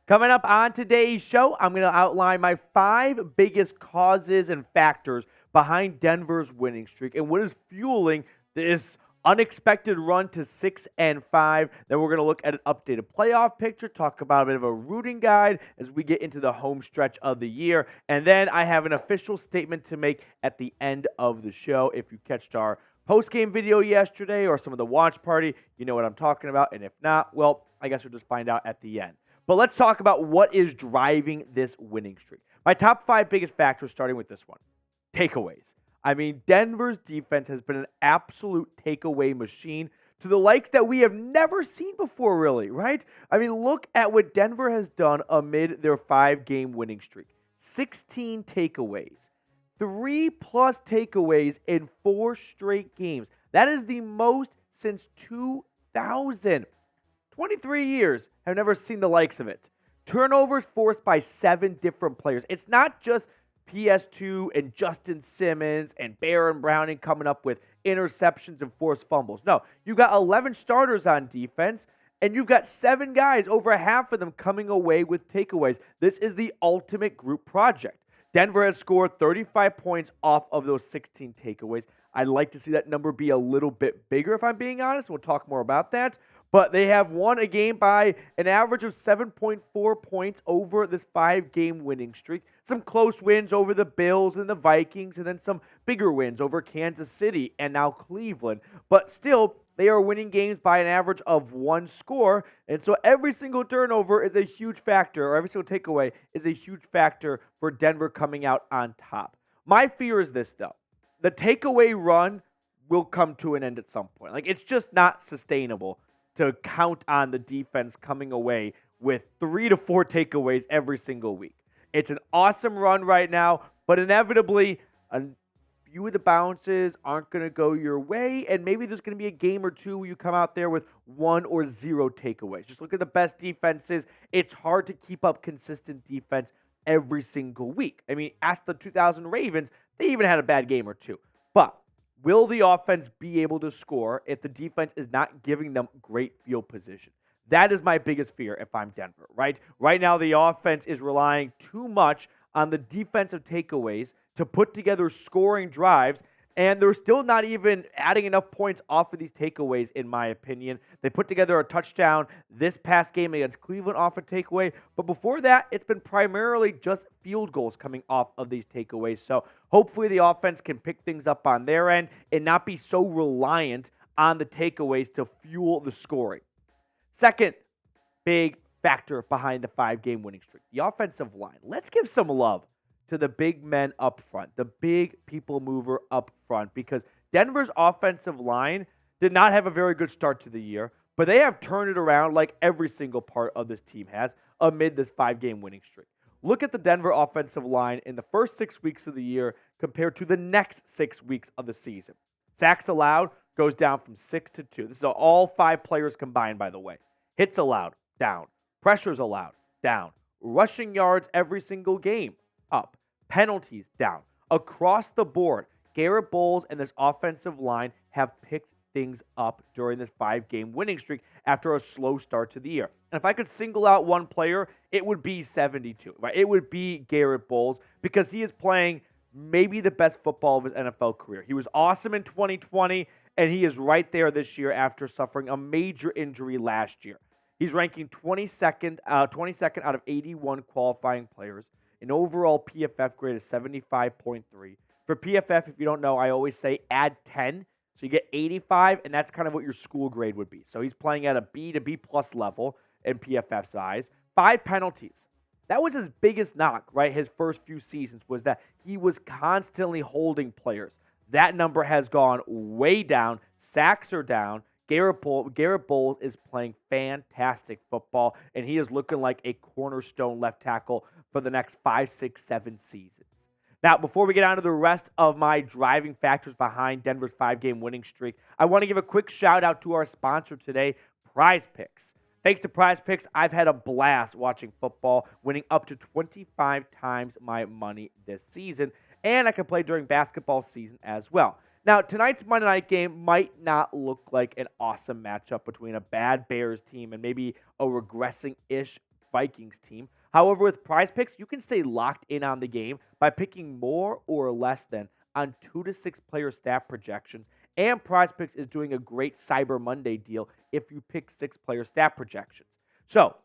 Coming up on today's show, I'm going to outline my 5 biggest causes and factors behind Denver's winning streak and what is fueling this unexpected run to 6-5. Then we're going to look at an updated playoff picture, talk about a bit of a rooting guide as we get into the home stretch of the year. And then I have an official statement to make at the end of the show. If you catched our post-game video yesterday or some of the watch party, you know what I'm talking about. And if not, well, I guess we'll just find out at the end. But let's talk about what is driving this winning streak. My top 5 biggest factors, starting with this one, takeaways. I mean, Denver's defense has been an absolute takeaway machine to the likes that we have never seen before, really, right? I mean, look at what Denver has done amid their 5-game winning streak. 16 takeaways. 3+ takeaways in 4 straight games. That is the most since 2000. 23 years have never seen the likes of it. Turnovers forced by 7 different players. It's not just PS2 and Justin Simmons and Baron Browning coming up with interceptions and forced fumbles. No, you've got 11 starters on defense, and you've got 7 guys, over half of them coming away with takeaways. This is the ultimate group project. Denver has scored 35 points off of those 16 takeaways. I'd like to see that number be a little bit bigger, if I'm being honest. We'll talk more about that. But they have won a game by an average of 7.4 points over this 5-game winning streak. Some close wins over the Bills and the Vikings, and then some bigger wins over Kansas City and now Cleveland. But still, they are winning games by an average of 1 score. And so every single turnover is a huge factor, or every single takeaway is a huge factor for Denver coming out on top. My fear is this, though. The takeaway run will come to an end at some point. Like, it's just not sustainable to count on the defense coming away with 3 to 4 takeaways every single week. It's an awesome run right now, but inevitably, a few of the bounces aren't going to go your way, and maybe there's going to be a game or two where you come out there with 1 or 0 takeaways. Just look at the best defenses. It's hard to keep up consistent defense every single week. I mean, ask the 2000 Ravens, they even had a bad game or two. But will the offense be able to score if the defense is not giving them great field position? That is my biggest fear if I'm Denver, right? Right now, the offense is relying too much on the defensive takeaways to put together scoring drives, and they're still not even adding enough points off of these takeaways, in my opinion. They put together a touchdown this past game against Cleveland off a takeaway, but before that, it's been primarily just field goals coming off of these takeaways. So hopefully the offense can pick things up on their end and not be so reliant on the takeaways to fuel the scoring. Second big factor behind the 5-game winning streak, the offensive line. Let's give some love to the big men up front, the big people mover up front, because Denver's offensive line did not have a very good start to the year, but they have turned it around like every single part of this team has amid this 5-game winning streak. Look at the Denver offensive line in the first 6 weeks of the year compared to the next 6 weeks of the season. Sacks allowed goes down from 6 to 2. This is all 5 players combined, by the way. Hits allowed, down. Pressures allowed, down. Rushing yards every single game, up. Penalties, down. Across the board, Garrett Bowles and this offensive line have picked things up during this 5-game winning streak after a slow start to the year. And if I could single out one player, it would be 72, right? It would be Garrett Bowles, because he is playing maybe the best football of his NFL career. He was awesome in 2020, and he is right there this year after suffering a major injury last year. He's ranking 22nd out of 81 qualifying players. An overall PFF grade of 75.3. For PFF, if you don't know, I always say add 10. So you get 85, and that's kind of what your school grade would be. So he's playing at a B to B plus level in PFF's eyes. 5 penalties. That was his biggest knock, right? His first few seasons was that he was constantly holding players. That number has gone way down. Sacks are down. Garrett Bowles is playing fantastic football, and he is looking like a cornerstone left tackle for the next 5, 6, 7 seasons. Now, before we get on to the rest of my driving factors behind Denver's 5-game winning streak, I want to give a quick shout out to our sponsor today, Prize Picks. Thanks to Prize Picks, I've had a blast watching football, winning up to 25 times my money this season, and I can play during basketball season as well. Now, tonight's Monday night game might not look like an awesome matchup between a bad Bears team and maybe a regressing-ish Vikings team. However, with Prize Picks, you can stay locked in on the game by picking more or less than on 2 to 6 player stat projections. And Prize Picks is doing a great Cyber Monday deal if you pick 6 player stat projections. So,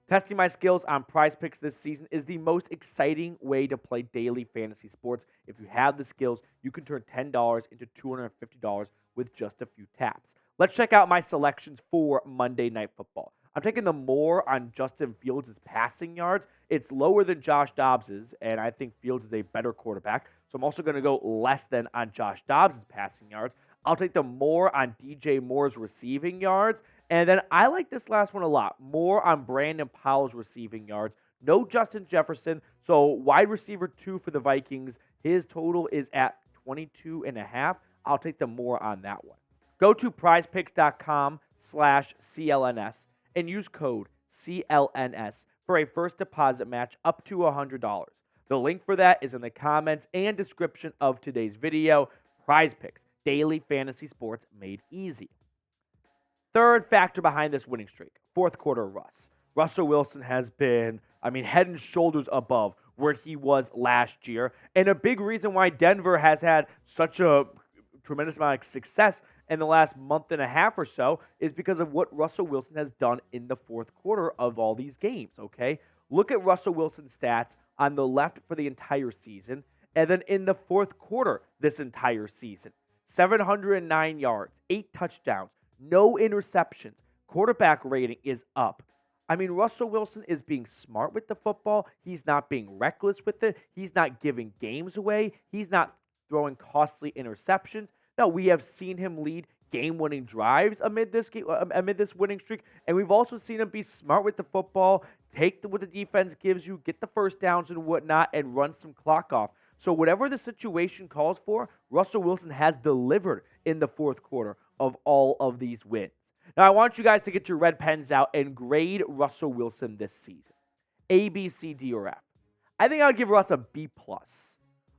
testing my skills on Prize Picks this season is the most exciting way to play daily fantasy sports. If you have the skills, you can turn $10 into $250 with just a few taps. Let's check out my selections for Monday Night Football. I'm taking the more on Justin Fields' passing yards. It's lower than Josh Dobbs's, and I think Fields is a better quarterback. So I'm also going to go less than on Josh Dobbs' passing yards. I'll take the more on DJ Moore's receiving yards. And then I like this last one a lot. More on Brandon Powell's receiving yards. No Justin Jefferson. So wide receiver 2 for the Vikings. His total is at 22.5. I'll take the more on that one. Go to prizepicks.com/CLNS and use code CLNS for a first deposit match up to $100. The link for that is in the comments and description of today's video. Prize Picks, daily fantasy sports made easy. Third factor behind this winning streak, fourth quarter Russ. Russell Wilson has been, head and shoulders above where he was last year. And a big reason why Denver has had such a tremendous amount of success in the last month and a half or so is because of what Russell Wilson has done in the fourth quarter of all these games, okay? Look at Russell Wilson's stats on the left for the entire season, and then in the fourth quarter this entire season. 709 yards, 8 touchdowns, no interceptions. Quarterback rating is up. Russell Wilson is being smart with the football. He's not being reckless with it. He's not giving games away. He's not throwing costly interceptions. No, we have seen him lead game-winning drives amid this winning streak, and we've also seen him be smart with the football, take what the defense gives you, get the first downs and whatnot, and run some clock off. So whatever the situation calls for, Russell Wilson has delivered in the fourth quarter of all of these wins. Now, I want you guys to get your red pens out and grade Russell Wilson this season. A, B, C, D, or F. I think I would give Russ a B+.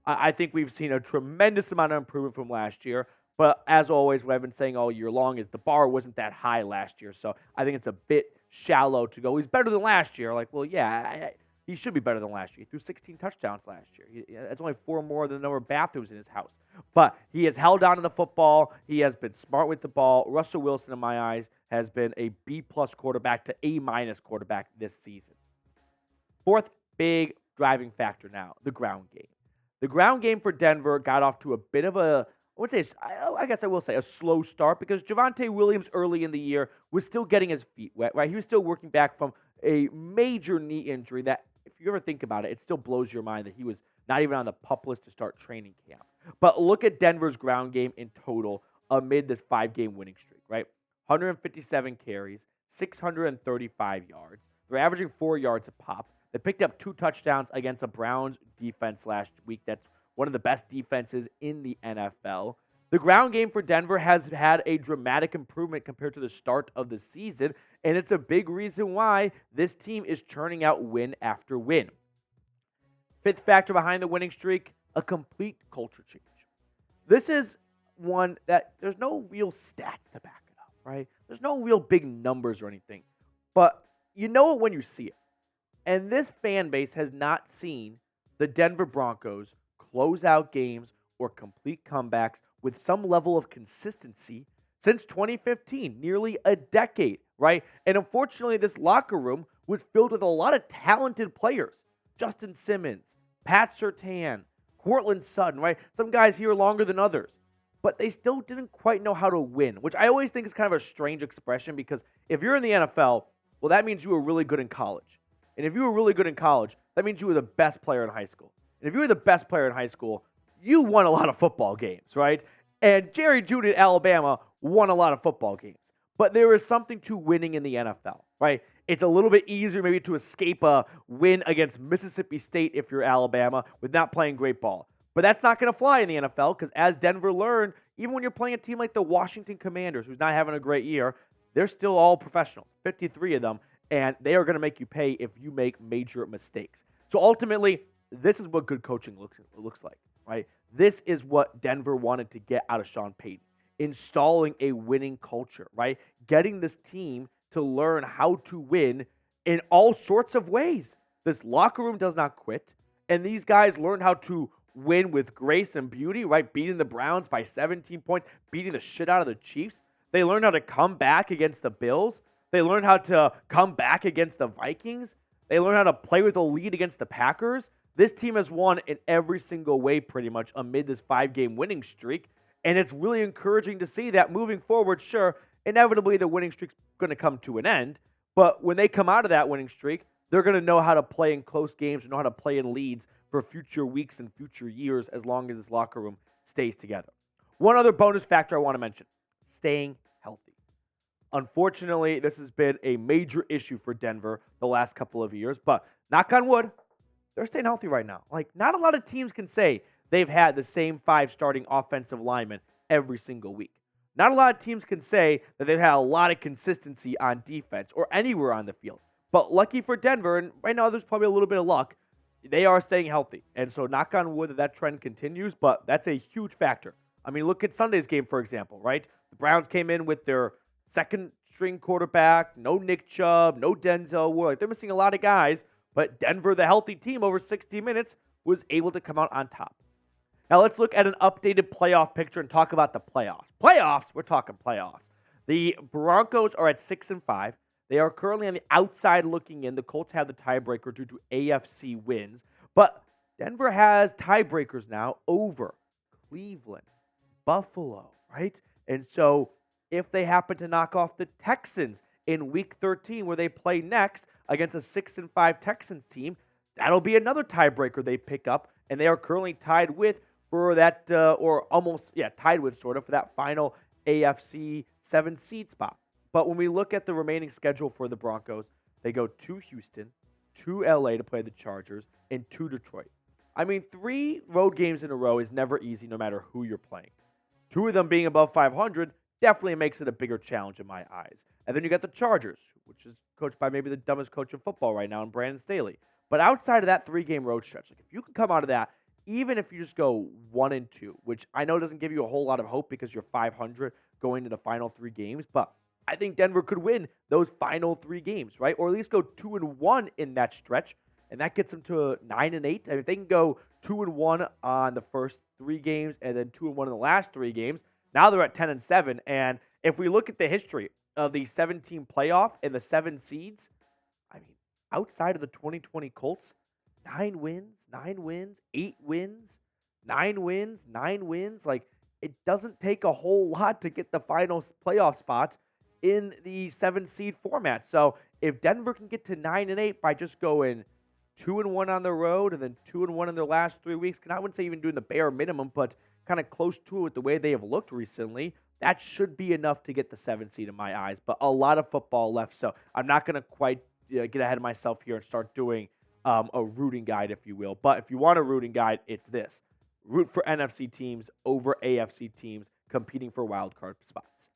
I think we've seen a tremendous amount of improvement from last year. But as always, what I've been saying all year long is the bar wasn't that high last year. So I think it's a bit shallow to go, he's better than last year. He should be better than last year. He threw 16 touchdowns last year. That's only 4 more than the number of bathrooms in his house. But he has held on to the football. He has been smart with the ball. Russell Wilson, in my eyes, has been a B+ quarterback to A- quarterback this season. Fourth big driving factor now, the ground game. The ground game for Denver got off to a bit of a slow start because Javonte Williams early in the year was still getting his feet wet, right? He was still working back from a major knee injury that, if you ever think about it, it still blows your mind that he was not even on the PUP list to start training camp. But look at Denver's ground game in total amid this 5-game winning streak, right? 157 carries, 635 yards. They're averaging 4 yards a pop. They picked up 2 touchdowns against a Browns defense last week. That's one of the best defenses in the NFL. The ground game for Denver has had a dramatic improvement compared to the start of the season, and it's a big reason why this team is churning out win after win. Fifth factor behind the winning streak, a complete culture change. This is one that there's no real stats to back it up, right? There's no real big numbers or anything, but you know it when you see it. And this fan base has not seen the Denver Broncos close out games or complete comebacks with some level of consistency since 2015, nearly a decade, right? And unfortunately, this locker room was filled with a lot of talented players. Justin Simmons, Pat Surtain, Cortland Sutton, right? Some guys here longer than others. But they still didn't quite know how to win, which I always think is kind of a strange expression because if you're in the NFL, well, that means you were really good in college. And if you were really good in college, that means you were the best player in high school. And if you were the best player in high school, you won a lot of football games, right? And Jerry Jeudy at Alabama won a lot of football games. But there is something to winning in the NFL, right? It's a little bit easier maybe to escape a win against Mississippi State if you're Alabama with not playing great ball. But that's not going to fly in the NFL because as Denver learned, even when you're playing a team like the Washington Commanders, who's not having a great year, they're still all professionals, 53 of them, and they are going to make you pay if you make major mistakes. So ultimately, this is what good coaching looks like, right? This is what Denver wanted to get out of Sean Payton, installing a winning culture, right? Getting this team to learn how to win in all sorts of ways. This locker room does not quit, and these guys learn how to win with grace and beauty, right? Beating the Browns by 17 points, beating the shit out of the Chiefs. They learned how to come back against the Bills. They learned how to come back against the Vikings. They learned how to play with a lead against the Packers. This team has won in every single way pretty much amid this 5-game winning streak, and it's really encouraging to see that moving forward. Sure, inevitably the winning streak's going to come to an end, but when they come out of that winning streak, they're going to know how to play in close games and know how to play in leads for future weeks and future years as long as this locker room stays together. One other bonus factor I want to mention, staying healthy. Unfortunately, this has been a major issue for Denver the last couple of years, but knock on wood, they're staying healthy right now. Like, not a lot of teams can say they've had the same 5 starting offensive linemen every single week. Not a lot of teams can say that they've had a lot of consistency on defense or anywhere on the field. But lucky for Denver, and right now there's probably a little bit of luck, they are staying healthy. And so knock on wood that trend continues, but that's a huge factor. I mean, look at Sunday's game, for example, right? The Browns came in with their second-string quarterback, no Nick Chubb, no Denzel Ward. Like, they're missing a lot of guys, but Denver, the healthy team, over 60 minutes, was able to come out on top. Now let's look at an updated playoff picture and talk about the playoffs. Playoffs? We're talking playoffs. The Broncos are at 6-5. They are currently on the outside looking in. The Colts have the tiebreaker due to AFC wins. But Denver has tiebreakers now over Cleveland, Buffalo, right? And so if they happen to knock off the Texans in Week 13, where they play next against a 6-5 Texans team, that'll be another tiebreaker they pick up. And they are currently tied with for that, tied with sort of for that final AFC 7 seed spot. But when we look at the remaining schedule for the Broncos, they go to Houston, to LA to play the Chargers, and to Detroit. I mean, 3 road games in a row is never easy no matter who you're playing. 2 of them being above 500 definitely makes it a bigger challenge in my eyes. And then you got the Chargers, which is coached by maybe the dumbest coach in football right now, in Brandon Staley. But outside of that 3-game road stretch, like if you can come out of that, even if you just go 1-2, which I know doesn't give you a whole lot of hope because you're 500 going to the final 3 games, but I think Denver could win those final 3 games, right? Or at least go 2-1 in that stretch, and that gets them to 9-8. I mean, if they can go 2-1 on the first 3 games and then 2-1 in the last 3 games, now they're at 10-7. And if we look at the history of the 17 playoff and the 7 seeds, I mean, outside of the 2020 Colts, 9 wins, 8 wins, 9 wins, 9 wins. Like, it doesn't take a whole lot to get the final playoff spot in the 7-seed format. So if Denver can get to 9-8 by just going 2-1 on the road and then 2-1 in their last 3 weeks, I wouldn't say even doing the bare minimum, but kind of close to it with the way they have looked recently, that should be enough to get the 7 seed in my eyes. But a lot of football left, so I'm not going to quite get ahead of myself here and start doing a rooting guide, if you will. But if you want a rooting guide, it's this. Root for NFC teams over AFC teams competing for wild card spots.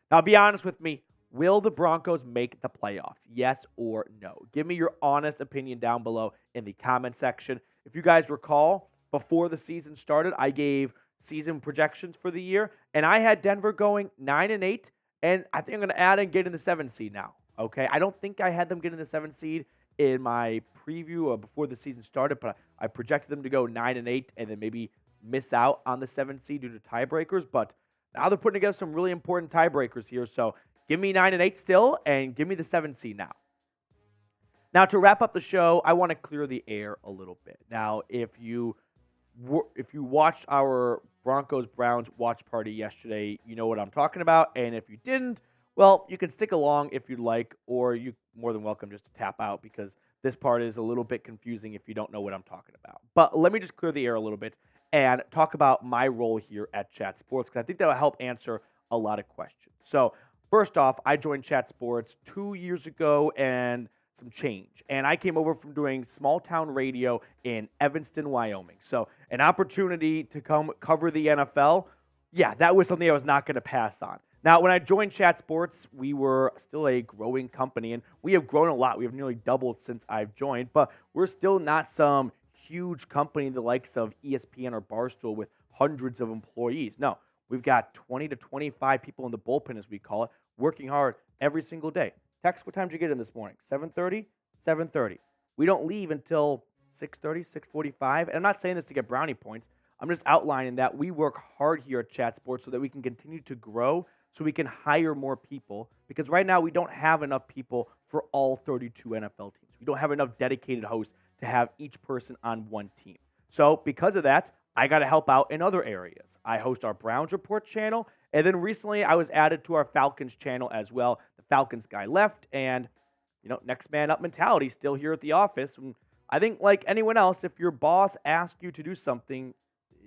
Now, be honest with me. Will the Broncos make the playoffs? Yes or no? Give me your honest opinion down below in the comment section. If you guys recall, before the season started, I gave season projections for the year, and I had Denver going 9-8, and I think I'm going to add and get in the 7 seed now. Okay, I don't think I had them get in the 7 seed in my preview before the season started, but I projected them to go 9-8 and then maybe miss out on the 7 seed due to tiebreakers. But now they're putting together some really important tiebreakers here. So give me 9-8 still, and give me the 7 seed now. Now, to wrap up the show, I want to clear the air a little bit. Now, if you watched our Broncos-Browns watch party yesterday, you know what I'm talking about. And if you didn't, well, you can stick along if you'd like, or you're more than welcome just to tap out because this part is a little bit confusing if you don't know what I'm talking about. But let me just clear the air a little bit and talk about my role here at Chat Sports because I think that will help answer a lot of questions. So first off, I joined Chat Sports 2 years ago and some change. And I came over from doing small town radio in Evanston, Wyoming. So an opportunity to come cover the NFL, yeah, that was something I was not going to pass on. Now, when I joined Chat Sports, we were still a growing company, and we have grown a lot. We have nearly doubled since I've joined, but we're still not some huge company the likes of ESPN or Barstool with hundreds of employees. No, we've got 20 to 25 people in the bullpen, as we call it, working hard every single day. Tex, what time did you get in this morning? 7:30? 7:30. We don't leave until 6:30, 6:45. And I'm not saying this to get brownie points. I'm just outlining that we work hard here at Chat Sports so that we can continue to grow, so we can hire more people. Because right now we don't have enough people for all 32 NFL teams. We don't have enough dedicated hosts to have each person on one team. So because of that, I got to help out in other areas. I host our Browns Report channel, and then recently I was added to our Falcons channel as well. The Falcons guy left, and next man up mentality still here at the office. And I think, like anyone else, if your boss asks you to do something,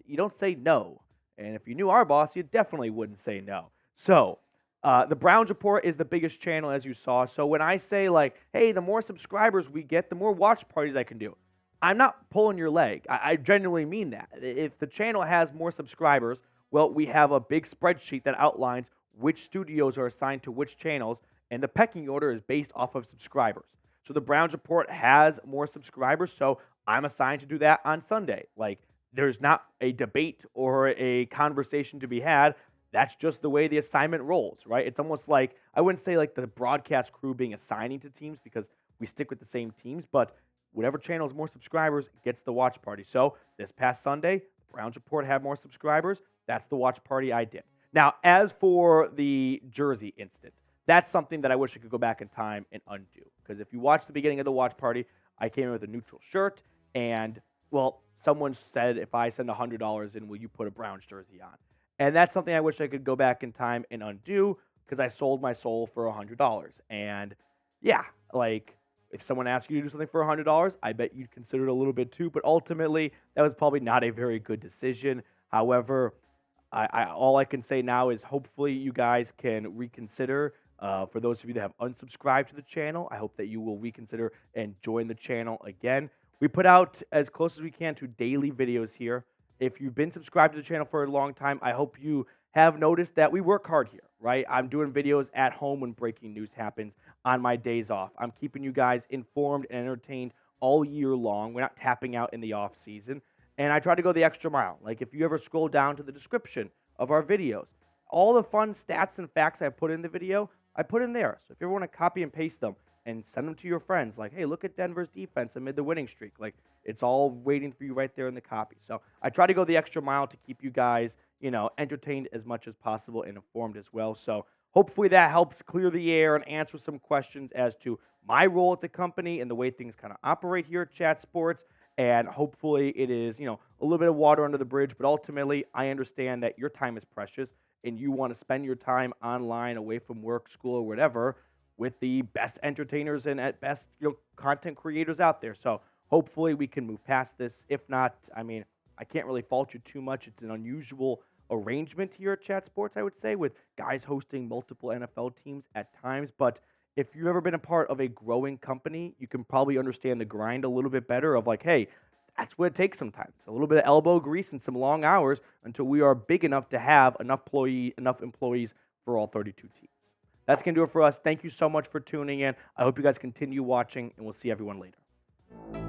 you don't say no. And if you knew our boss, you definitely wouldn't say no. So the Browns Report is the biggest channel, as you saw. So when I say, like, hey, the more subscribers we get, the more watch parties I can do, I'm not pulling your leg. I genuinely mean that. If the channel has more subscribers, well, we have a big spreadsheet that outlines which studios are assigned to which channels, and the pecking order is based off of subscribers. So the Browns Report has more subscribers, so I'm assigned to do that on Sunday. Like, there's not a debate or a conversation to be had. That's just the way the assignment rolls, right? It's almost like, I wouldn't say like the broadcast crew being assigning to teams, because we stick with the same teams, but whatever channel has more subscribers gets the watch party. So this past Sunday, Browns Report had more subscribers. That's the watch party I did. Now, as for the jersey incident, that's something that I wish I could go back in time and undo. Because if you watch the beginning of the watch party, I came in with a neutral shirt, and, well, someone said, if I send $100 in, will you put a Browns jersey on? And that's something I wish I could go back in time and undo, because I sold my soul for $100. And yeah, like, if someone asked you to do something for $100, I bet you'd consider it a little bit too. But ultimately, that was probably not a very good decision. However, all I can say now is hopefully you guys can reconsider. For those of you that have unsubscribed to the channel, I hope that you will reconsider and join the channel again. We put out as close as we can to daily videos here. If you've been subscribed to the channel for a long time, I hope you have noticed that we work hard here, right? I'm doing videos at home when breaking news happens on my days off. I'm keeping you guys informed and entertained all year long. We're not tapping out in the off season. And I try to go the extra mile. Like, if you ever scroll down to the description of our videos, all the fun stats and facts I put in the video, I put in there. So if you ever want to copy and paste them and send them to your friends, like, hey, look at Denver's defense amid the winning streak. Like, it's all waiting for you right there in the copy. So I try to go the extra mile to keep you guys, entertained as much as possible and informed as well. So hopefully that helps clear the air and answer some questions as to my role at the company and the way things kind of operate here at Chat Sports. And hopefully it is, a little bit of water under the bridge. But ultimately, I understand that your time is precious and you want to spend your time online, away from work, school, or whatever, with the best entertainers and at best, content creators out there. So hopefully we can move past this. If not, I can't really fault you too much. It's an unusual arrangement here at Chat Sports, I would say, with guys hosting multiple NFL teams at times. But if you've ever been a part of a growing company, you can probably understand the grind a little bit better of, like, hey, that's what it takes sometimes. A little bit of elbow grease and some long hours until we are big enough to have enough employees for all 32 teams. That's going to do it for us. Thank you so much for tuning in. I hope you guys continue watching, and we'll see everyone later.